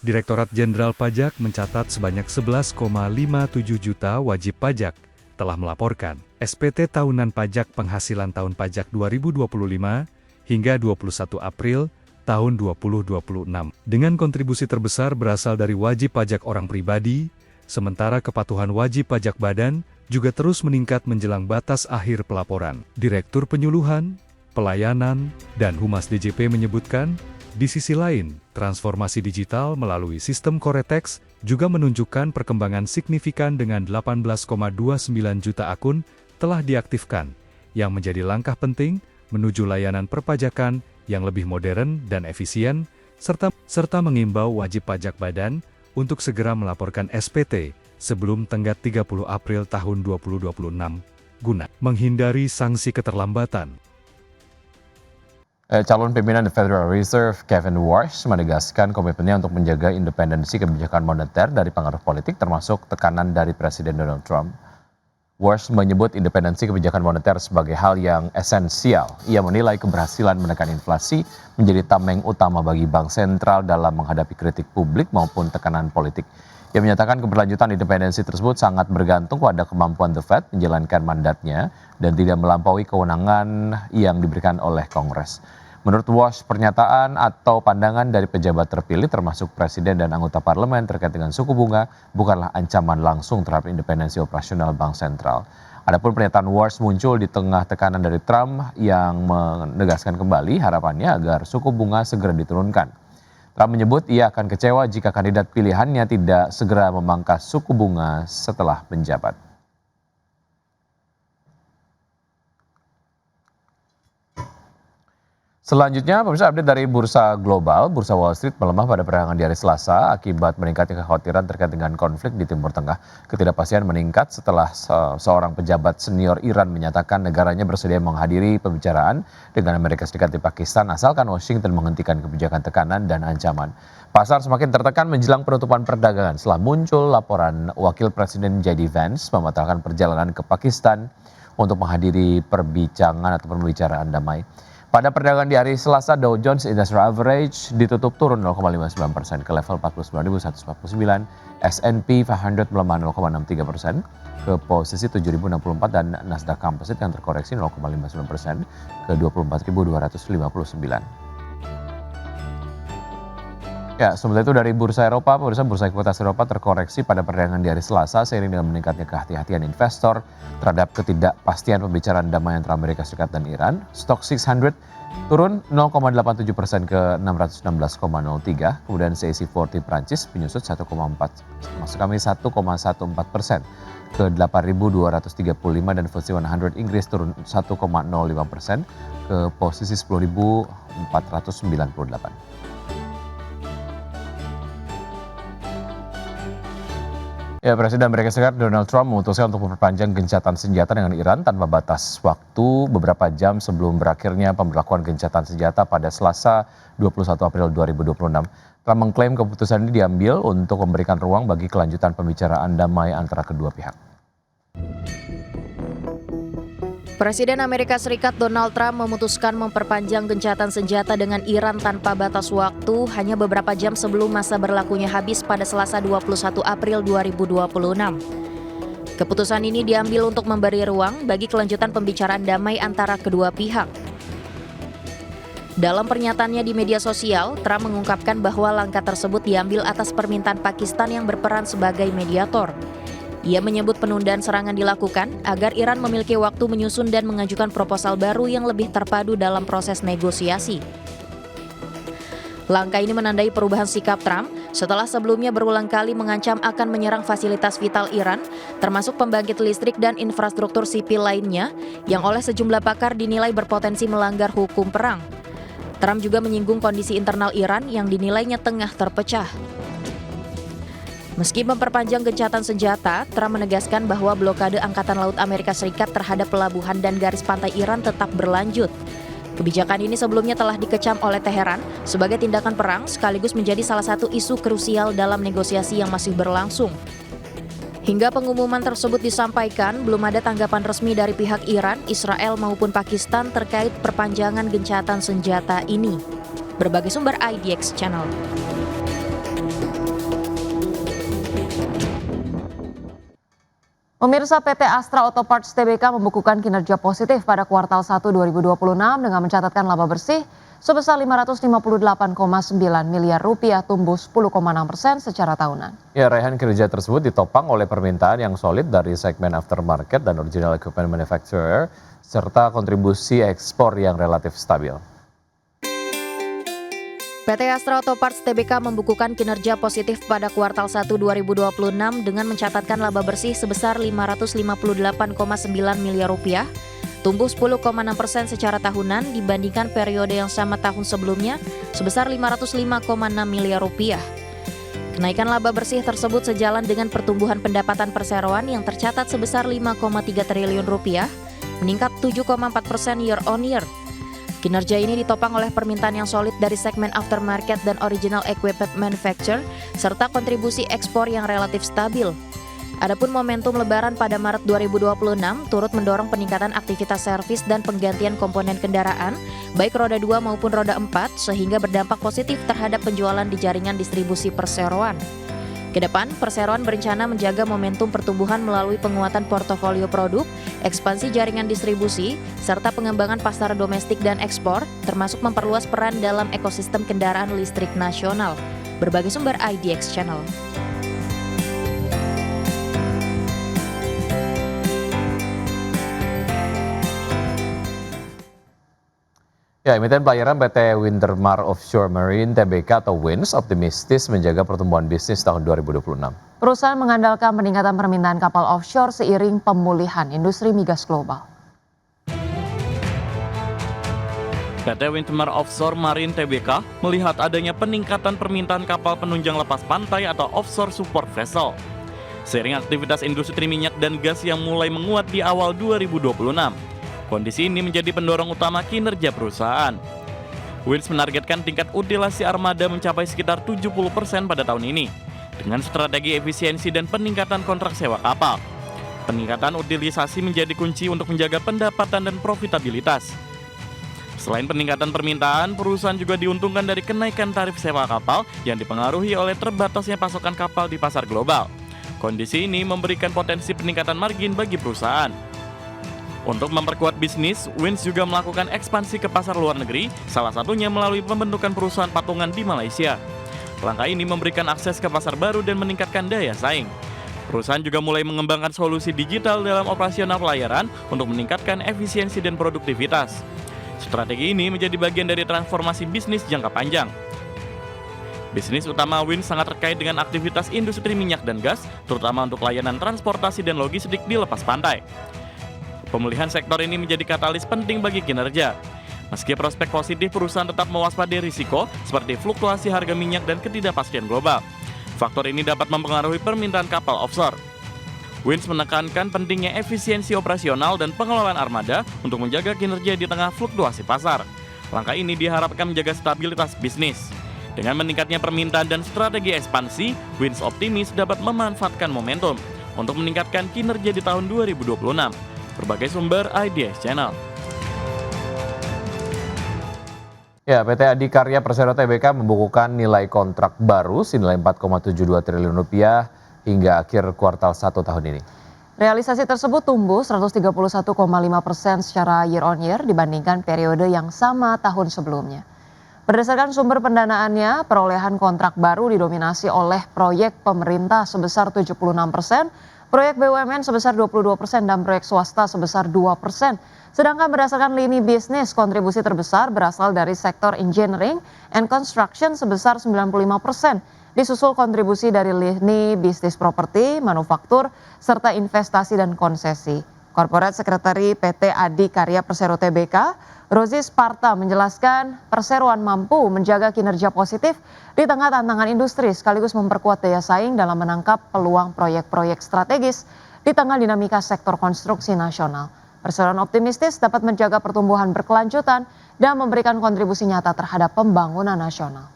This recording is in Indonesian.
Direktorat Jenderal Pajak mencatat sebanyak 11,57 juta wajib pajak telah melaporkan SPT tahunan pajak penghasilan tahun pajak 2025 hingga 21 April tahun 2026. Dengan kontribusi terbesar berasal dari wajib pajak orang pribadi, sementara kepatuhan wajib pajak badan juga terus meningkat menjelang batas akhir pelaporan. Direktur Penyuluhan, Pelayanan, dan Humas DJP menyebutkan, di sisi lain, transformasi digital melalui sistem Koretex juga menunjukkan perkembangan signifikan dengan 18,29 juta akun telah diaktifkan, yang menjadi langkah penting menuju layanan perpajakan yang lebih modern dan efisien, serta mengimbau wajib pajak badan untuk segera melaporkan SPT sebelum tenggat 30 April tahun 2026, guna menghindari sanksi keterlambatan. Calon pimpinan The Federal Reserve, Kevin Warsh, menegaskan komitmennya untuk menjaga independensi kebijakan moneter dari pengaruh politik termasuk tekanan dari Presiden Donald Trump. Warsh menyebut independensi kebijakan moneter sebagai hal yang esensial. Ia menilai keberhasilan menekan inflasi menjadi tameng utama bagi bank sentral dalam menghadapi kritik publik maupun tekanan politik. Ia menyatakan keberlanjutan independensi tersebut sangat bergantung pada kemampuan The Fed menjalankan mandatnya dan tidak melampaui kewenangan yang diberikan oleh Kongres. Menurut Warsh, pernyataan atau pandangan dari pejabat terpilih termasuk presiden dan anggota parlemen terkait dengan suku bunga bukanlah ancaman langsung terhadap independensi operasional bank sentral. Adapun pernyataan Warsh muncul di tengah tekanan dari Trump yang menegaskan kembali harapannya agar suku bunga segera diturunkan. Trump menyebut ia akan kecewa jika kandidat pilihannya tidak segera memangkas suku bunga setelah menjabat. Selanjutnya, pemirsa, update dari Bursa Global. Bursa Wall Street melemah pada perdagangan di hari Selasa akibat meningkatnya kekhawatiran terkait dengan konflik di Timur Tengah. Ketidakpastian meningkat setelah seorang pejabat senior Iran menyatakan negaranya bersedia menghadiri pembicaraan dengan Amerika Serikat di Pakistan asalkan Washington menghentikan kebijakan tekanan dan ancaman. Pasar semakin tertekan menjelang penutupan perdagangan setelah muncul laporan Wakil Presiden J.D. Vance membatalkan perjalanan ke Pakistan untuk menghadiri perbincangan atau pembicaraan damai. Pada perdagangan di hari Selasa, Dow Jones Industrial Average ditutup turun 0,59% ke level 49.149, S&P 500 melemah 0,63% ke posisi 7.064 dan Nasdaq Composite yang terkoreksi 0,59% ke 24.259. Ya, sementara itu dari Bursa Eropa, Bursa Ekuitas Eropa terkoreksi pada perdagangan di hari Selasa seiring dengan meningkatnya kehati-hatian investor terhadap ketidakpastian pembicaraan damai antara Amerika Serikat dan Iran. Stock 600 turun 0,87% ke 616,03, kemudian CAC 40 Prancis menyusut 1,14% ke 8.235 dan FTSE 100 Inggris turun 1,05% ke posisi 10.498. Ya, Presiden Amerika Serikat Donald Trump memutuskan untuk memperpanjang gencatan senjata dengan Iran tanpa batas waktu beberapa jam sebelum berakhirnya pemberlakuan gencatan senjata pada Selasa 21 April 2026. Trump mengklaim keputusan ini diambil untuk memberikan ruang bagi kelanjutan pembicaraan damai antara kedua pihak. Presiden Amerika Serikat Donald Trump memutuskan memperpanjang gencatan senjata dengan Iran tanpa batas waktu hanya beberapa jam sebelum masa berlakunya habis pada Selasa 21 April 2026. Keputusan ini diambil untuk memberi ruang bagi kelanjutan pembicaraan damai antara kedua pihak. Dalam pernyataannya di media sosial, Trump mengungkapkan bahwa langkah tersebut diambil atas permintaan Pakistan yang berperan sebagai mediator. Ia menyebut penundaan serangan dilakukan agar Iran memiliki waktu menyusun dan mengajukan proposal baru yang lebih terpadu dalam proses negosiasi. Langkah ini menandai perubahan sikap Trump setelah sebelumnya berulang kali mengancam akan menyerang fasilitas vital Iran, termasuk pembangkit listrik dan infrastruktur sipil lainnya, yang oleh sejumlah pakar dinilai berpotensi melanggar hukum perang. Trump juga menyinggung kondisi internal Iran yang dinilainya tengah terpecah. Meski memperpanjang gencatan senjata, Trump menegaskan bahwa blokade Angkatan Laut Amerika Serikat terhadap pelabuhan dan garis pantai Iran tetap berlanjut. Kebijakan ini sebelumnya telah dikecam oleh Teheran sebagai tindakan perang sekaligus menjadi salah satu isu krusial dalam negosiasi yang masih berlangsung. Hingga pengumuman tersebut disampaikan, belum ada tanggapan resmi dari pihak Iran, Israel maupun Pakistan terkait perpanjangan gencatan senjata ini. Berbagai sumber IDX Channel. Pemirsa, PT Astra Auto Parts Tbk membukukan kinerja positif pada kuartal 1 2026 dengan mencatatkan laba bersih sebesar 558,9 miliar rupiah, tumbuh 10,6% secara tahunan. Ya, raihan kinerja tersebut ditopang oleh permintaan yang solid dari segmen aftermarket dan original equipment manufacturer, serta kontribusi ekspor yang relatif stabil. PT Astra Auto Parts Tbk membukukan kinerja positif pada kuartal 1 2026 dengan mencatatkan laba bersih sebesar 558,9 miliar rupiah, tumbuh 10,6% secara tahunan dibandingkan periode yang sama tahun sebelumnya sebesar 505,6 miliar rupiah. Kenaikan laba bersih tersebut sejalan dengan pertumbuhan pendapatan perseroan yang tercatat sebesar 5,3 triliun rupiah, meningkat 7,4% year on year. Kinerja ini ditopang oleh permintaan yang solid dari segmen aftermarket dan original equipment manufacturer, serta kontribusi ekspor yang relatif stabil. Adapun momentum Lebaran pada Maret 2026 turut mendorong peningkatan aktivitas servis dan penggantian komponen kendaraan, baik roda 2 maupun roda 4, sehingga berdampak positif terhadap penjualan di jaringan distribusi perseroan. Kedepan, perseroan berencana menjaga momentum pertumbuhan melalui penguatan portofolio produk, ekspansi jaringan distribusi, serta pengembangan pasar domestik dan ekspor, termasuk memperluas peran dalam ekosistem kendaraan listrik nasional. Berbagai sumber IDX Channel. Ya, emiten pelayaran PT Wintermar Offshore Marine Tbk atau WINS optimistis menjaga pertumbuhan bisnis tahun 2026. Perusahaan mengandalkan peningkatan permintaan kapal offshore seiring pemulihan industri migas global. PT Wintermar Offshore Marine Tbk melihat adanya peningkatan permintaan kapal penunjang lepas pantai atau offshore support vessel. Seiring aktivitas industri minyak dan gas yang mulai menguat di awal 2026. Kondisi ini menjadi pendorong utama kinerja perusahaan. WINS menargetkan tingkat utilasi armada mencapai sekitar 70% pada tahun ini, dengan strategi efisiensi dan peningkatan kontrak sewa kapal. Peningkatan utilisasi menjadi kunci untuk menjaga pendapatan dan profitabilitas. Selain peningkatan permintaan, perusahaan juga diuntungkan dari kenaikan tarif sewa kapal yang dipengaruhi oleh terbatasnya pasokan kapal di pasar global. Kondisi ini memberikan potensi peningkatan margin bagi perusahaan. Untuk memperkuat bisnis, WINS juga melakukan ekspansi ke pasar luar negeri, salah satunya melalui pembentukan perusahaan patungan di Malaysia. Langkah ini memberikan akses ke pasar baru dan meningkatkan daya saing. Perusahaan juga mulai mengembangkan solusi digital dalam operasional pelayaran untuk meningkatkan efisiensi dan produktivitas. Strategi ini menjadi bagian dari transformasi bisnis jangka panjang. Bisnis utama WINS sangat terkait dengan aktivitas industri minyak dan gas, terutama untuk layanan transportasi dan logistik di lepas pantai. Pemulihan sektor ini menjadi katalis penting bagi kinerja. Meski prospek positif, perusahaan tetap mewaspadai risiko seperti fluktuasi harga minyak dan ketidakpastian global. Faktor ini dapat mempengaruhi permintaan kapal offshore. WINS menekankan pentingnya efisiensi operasional dan pengelolaan armada untuk menjaga kinerja di tengah fluktuasi pasar. Langkah ini diharapkan menjaga stabilitas bisnis. Dengan meningkatnya permintaan dan strategi ekspansi, WINS optimis dapat memanfaatkan momentum untuk meningkatkan kinerja di tahun 2026. Berbagai sumber IDX Channel. Ya, PT Adikarya Persero Tbk membukukan nilai kontrak baru senilai 4,72 triliun rupiah hingga akhir kuartal 1 tahun ini. Realisasi tersebut tumbuh 131,5% secara year on year dibandingkan periode yang sama tahun sebelumnya. Berdasarkan sumber pendanaannya, perolehan kontrak baru didominasi oleh proyek pemerintah sebesar 76%, proyek BUMN sebesar 22% dan proyek swasta sebesar 2%. Sedangkan berdasarkan lini bisnis, kontribusi terbesar berasal dari sektor engineering and construction sebesar 95%. Disusul kontribusi dari lini bisnis properti, manufaktur, serta investasi dan konsesi. Corporate Secretary PT Adikarya Persero Tbk, Rozi Sparta menjelaskan perseroan mampu menjaga kinerja positif di tengah tantangan industri sekaligus memperkuat daya saing dalam menangkap peluang proyek-proyek strategis di tengah dinamika sektor konstruksi nasional. Perseroan optimistis dapat menjaga pertumbuhan berkelanjutan dan memberikan kontribusi nyata terhadap pembangunan nasional.